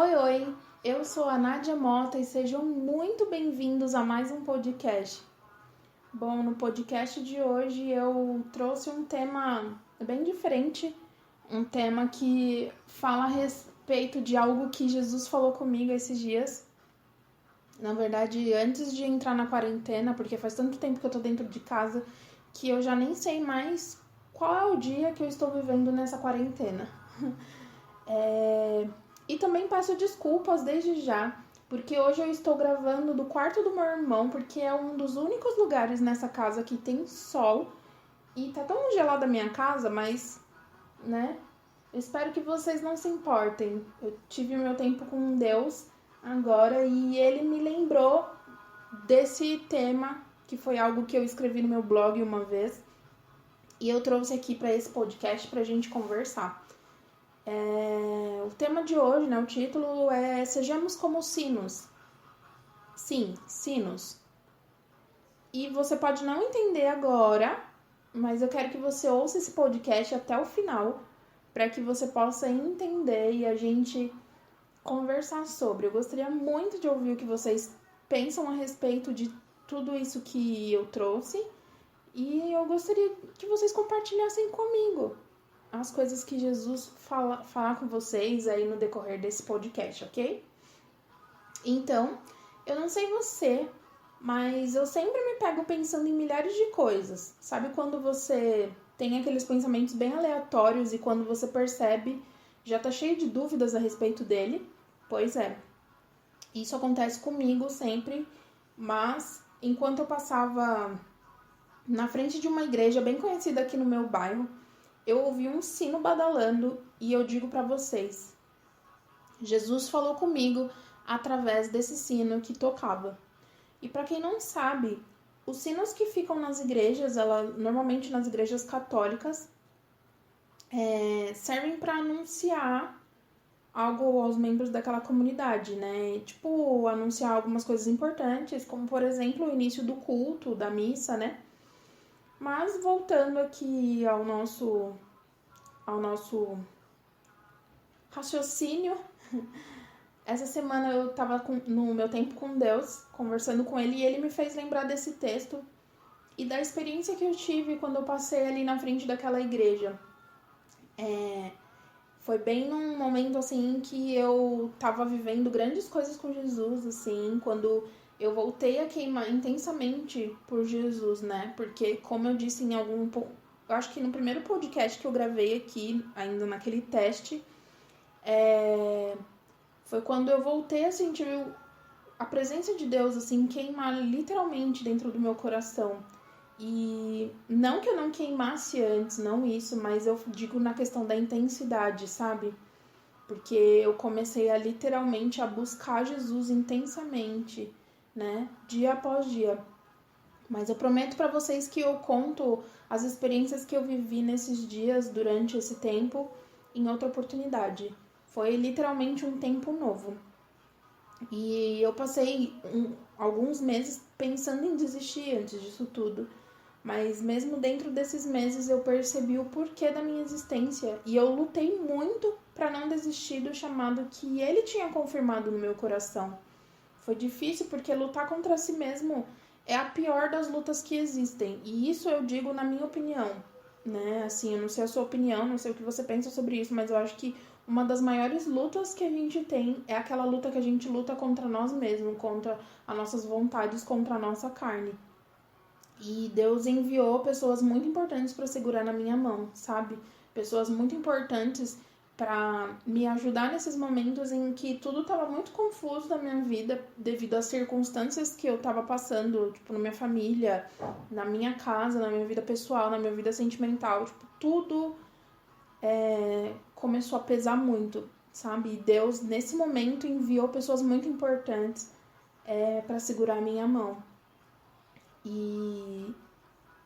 Oi, oi! Eu sou a Nádia Mota e sejam muito bem-vindos a mais um podcast. Bom, no podcast de hoje eu trouxe um tema bem diferente, um tema que fala a respeito de algo que Jesus falou comigo esses dias. Na verdade, antes de entrar na quarentena, porque faz tanto tempo que eu tô dentro de casa que eu já nem sei mais qual é o dia que eu estou vivendo nessa quarentena. E também peço desculpas desde já, porque hoje eu estou gravando do quarto do meu irmão, porque é um dos únicos lugares nessa casa que tem sol. E tá tão gelada a minha casa, mas, né? Eu espero que vocês não se importem. Eu tive o meu tempo com Deus agora e ele me lembrou desse tema, que foi algo que eu escrevi no meu blog uma vez. E eu trouxe aqui para esse podcast pra gente conversar. O tema de hoje, né, o título é Sejamos como sinos. Sim, sinos. E você pode não entender agora, mas eu quero que você ouça esse podcast até o final, para que você possa entender e a gente conversar sobre. Eu gostaria muito de ouvir o que vocês pensam a respeito de tudo isso que eu trouxe. E eu gostaria que vocês compartilhassem comigo as coisas que Jesus falar com vocês aí no decorrer desse podcast, ok? Então, eu não sei você, mas eu sempre me pego pensando em milhares de coisas. Sabe quando você tem aqueles pensamentos bem aleatórios e quando você percebe, já tá cheio de dúvidas a respeito dele? Pois é, isso acontece comigo sempre, mas enquanto eu passava na frente de uma igreja bem conhecida aqui no meu bairro, eu ouvi um sino badalando e eu digo para vocês, Jesus falou comigo através desse sino que tocava. E para quem não sabe, os sinos que ficam nas igrejas, normalmente nas igrejas católicas, servem para anunciar algo aos membros daquela comunidade, né? Tipo, anunciar algumas coisas importantes, como por exemplo o início do culto, da missa, né? Mas voltando aqui ao nosso raciocínio, essa semana eu tava no meu tempo com Deus, conversando com ele, e ele me fez lembrar desse texto e da experiência que eu tive quando eu passei ali na frente daquela igreja. Foi bem num momento, assim, que eu tava vivendo grandes coisas com Jesus, assim, quando eu voltei a queimar intensamente por Jesus, né? Porque, como eu disse em eu acho que no primeiro podcast que eu gravei aqui, ainda naquele teste, foi quando eu voltei a sentir a presença de Deus, assim, queimar literalmente dentro do meu coração. E não que eu não queimasse antes, não isso, mas eu digo na questão da intensidade, sabe? Porque eu comecei a literalmente a buscar Jesus intensamente, né? Dia após dia. Mas eu prometo para vocês que eu conto as experiências que eu vivi nesses dias durante esse tempo em outra oportunidade. Foi literalmente um tempo novo. E eu passei alguns meses pensando em desistir antes disso tudo. Mas mesmo dentro desses meses eu percebi o porquê da minha existência. E eu lutei muito para não desistir do chamado que ele tinha confirmado no meu coração. Foi difícil porque lutar contra si mesmo é a pior das lutas que existem. E isso eu digo na minha opinião, né? Assim, eu não sei a sua opinião, não sei o que você pensa sobre isso, mas eu acho que uma das maiores lutas que a gente tem é aquela luta que a gente luta contra nós mesmos, contra as nossas vontades, contra a nossa carne. E Deus enviou pessoas muito importantes para segurar na minha mão, sabe? Pessoas muito importantes para me ajudar nesses momentos em que tudo estava muito confuso na minha vida devido às circunstâncias que eu estava passando, tipo, na minha família, na minha casa, na minha vida pessoal, na minha vida sentimental, tipo, tudo começou a pesar muito, sabe? E Deus, nesse momento, enviou pessoas muito importantes para segurar a minha mão. E,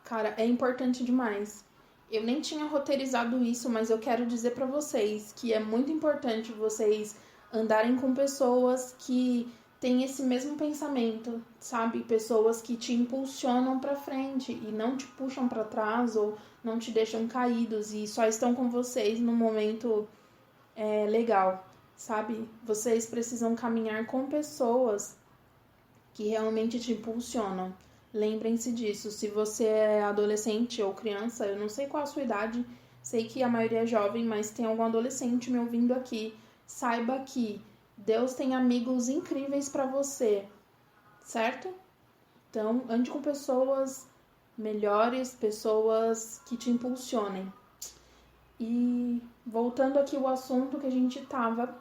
cara, é importante demais. Eu nem tinha roteirizado isso, mas eu quero dizer pra vocês que é muito importante vocês andarem com pessoas que têm esse mesmo pensamento, sabe? Pessoas que te impulsionam pra frente e não te puxam pra trás ou não te deixam caídos e só estão com vocês no momento legal, sabe? Vocês precisam caminhar com pessoas que realmente te impulsionam. Lembrem-se disso. Se você é adolescente ou criança, eu não sei qual a sua idade, sei que a maioria é jovem, mas tem algum adolescente me ouvindo aqui. Saiba que Deus tem amigos incríveis para você, certo? Então, ande com pessoas melhores, pessoas que te impulsionem. E voltando aqui ao assunto que a gente tava,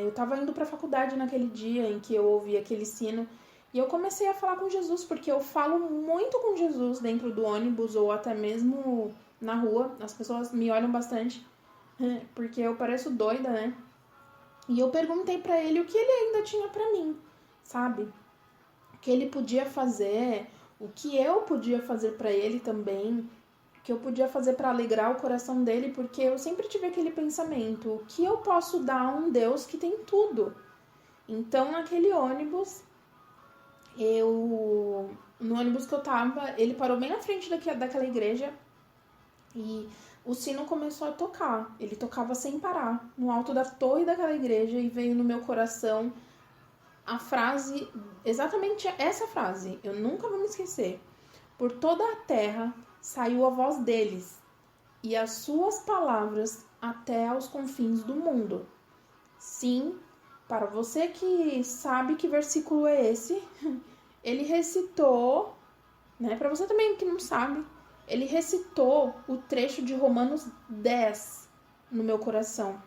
eu tava indo pra faculdade naquele dia em que eu ouvi aquele sino e eu comecei a falar com Jesus, porque eu falo muito com Jesus dentro do ônibus ou até mesmo na rua. As pessoas me olham bastante, porque eu pareço doida, né? E eu perguntei pra ele o que ele ainda tinha pra mim, sabe? O que ele podia fazer, o que eu podia fazer pra ele também, o que eu podia fazer pra alegrar o coração dele, porque eu sempre tive aquele pensamento, o que eu posso dar a um Deus que tem tudo? Então, naquele ônibus, no ônibus que eu tava, ele parou bem na frente daquela igreja e o sino começou a tocar. Ele tocava sem parar, no alto da torre daquela igreja, e veio no meu coração a frase, exatamente essa frase, eu nunca vou me esquecer. Por toda a terra saiu a voz deles, e as suas palavras até aos confins do mundo. Sim, para você que sabe que versículo é esse, ele recitou, né? Para você também que não sabe, ele recitou o trecho de Romanos 10 no meu coração.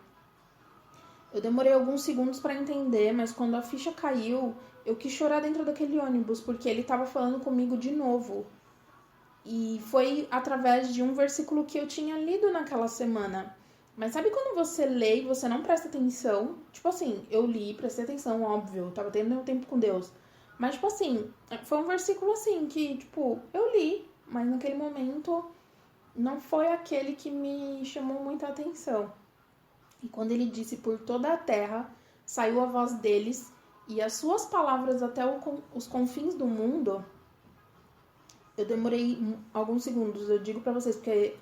Eu demorei alguns segundos para entender, mas quando a ficha caiu, eu quis chorar dentro daquele ônibus, porque ele estava falando comigo de novo. E foi através de um versículo que eu tinha lido naquela semana. Mas sabe quando você lê e você não presta atenção? Tipo assim, eu li, prestei atenção, óbvio, tava tendo um tempo com Deus. Mas, tipo assim, foi um versículo assim que, tipo, eu li, mas naquele momento não foi aquele que me chamou muita atenção. E quando ele disse por toda a terra, saiu a voz deles e as suas palavras até os confins do mundo, eu demorei alguns segundos, eu digo pra vocês, porque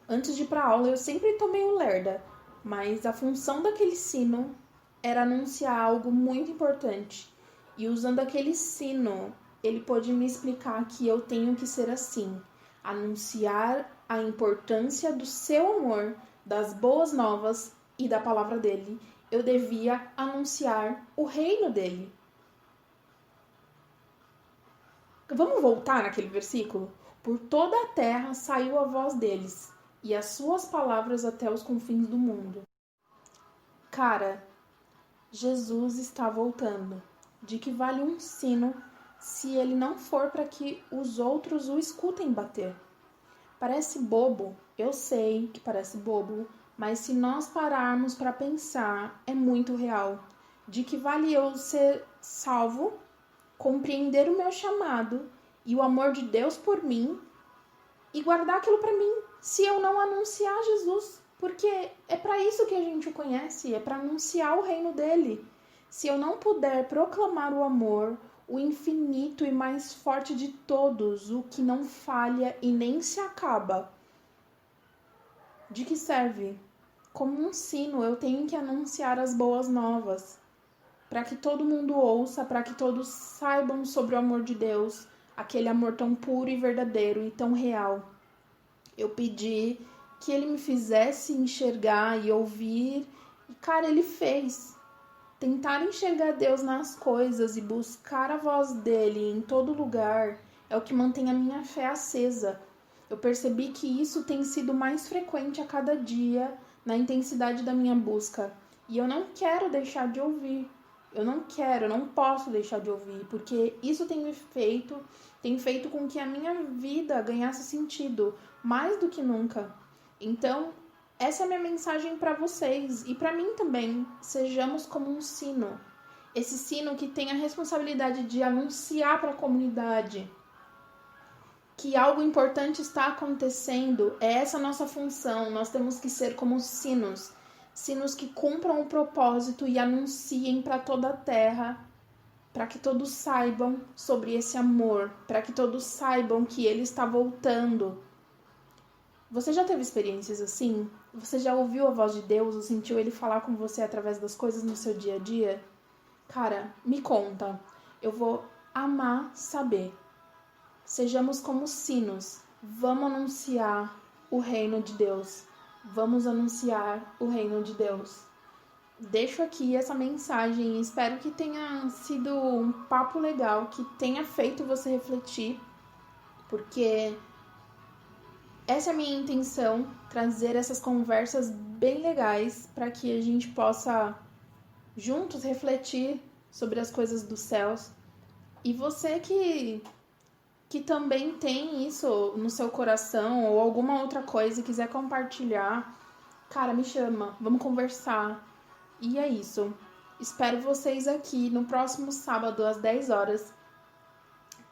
antes de ir pra aula eu sempre tomei o lerda, mas a função daquele sino era anunciar algo muito importante. E usando aquele sino, ele pôde me explicar que eu tenho que ser assim, anunciar a importância do seu amor, das boas novas e da palavra dele. Eu devia anunciar o reino dele. Vamos voltar naquele versículo? Por toda a terra saiu a voz deles, e as suas palavras até os confins do mundo. Cara, Jesus está voltando. De que vale um sino se ele não for para que os outros o escutem bater? Parece bobo, eu sei que parece bobo, mas se nós pararmos para pensar, é muito real. De que vale eu ser salvo, compreender o meu chamado e o amor de Deus por mim e guardar aquilo para mim, se eu não anunciar Jesus? Porque é para isso que a gente o conhece, é para anunciar o reino dele. Se eu não puder proclamar o amor, o infinito e mais forte de todos, o que não falha e nem se acaba, de que serve? Como um sino, eu tenho que anunciar as boas novas, para que todo mundo ouça, para que todos saibam sobre o amor de Deus, aquele amor tão puro e verdadeiro e tão real. Eu pedi que ele me fizesse enxergar e ouvir, e cara, ele fez. Tentar enxergar Deus nas coisas e buscar a voz dele em todo lugar é o que mantém a minha fé acesa. Eu percebi que isso tem sido mais frequente a cada dia na intensidade da minha busca. E eu não quero deixar de ouvir. Eu não posso deixar de ouvir, porque isso tem feito com que a minha vida ganhasse sentido, mais do que nunca. Então, essa é a minha mensagem para vocês e para mim também. Sejamos como um sino. Esse sino que tem a responsabilidade de anunciar para a comunidade que algo importante está acontecendo. É essa a nossa função. Nós temos que ser como sinos. Sinos que cumpram o propósito e anunciem para toda a terra, para que todos saibam sobre esse amor, para que todos saibam que ele está voltando. Você já teve experiências assim? Você já ouviu a voz de Deus ou sentiu Ele falar com você através das coisas no seu dia a dia? Cara, me conta. Eu vou amar saber. Sejamos como sinos. Vamos anunciar o reino de Deus. Vamos anunciar o reino de Deus. Deixo aqui essa mensagem. Espero que tenha sido um papo legal, que tenha feito você refletir, porque essa é a minha intenção, trazer essas conversas bem legais para que a gente possa juntos refletir sobre as coisas dos céus. E você que também tem isso no seu coração ou alguma outra coisa e quiser compartilhar, cara, me chama, vamos conversar. E é isso. Espero vocês aqui no próximo sábado às 10 horas.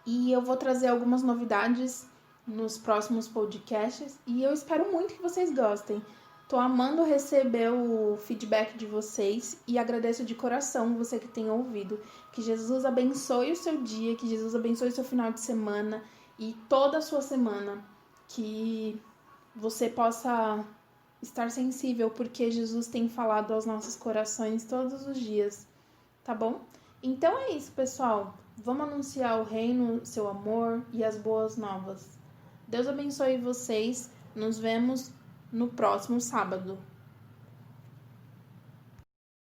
E eu vou trazer algumas novidades nos próximos podcasts e eu espero muito que vocês gostem. Tô amando receber o feedback de vocês e agradeço de coração você que tem ouvido. Que Jesus abençoe o seu dia, que Jesus abençoe o seu final de semana e toda a sua semana. Que você possa estar sensível, porque Jesus tem falado aos nossos corações todos os dias, tá bom? Então é isso, pessoal. Vamos anunciar o reino, seu amor e as boas novas. Deus abençoe vocês. Nos vemos no próximo sábado.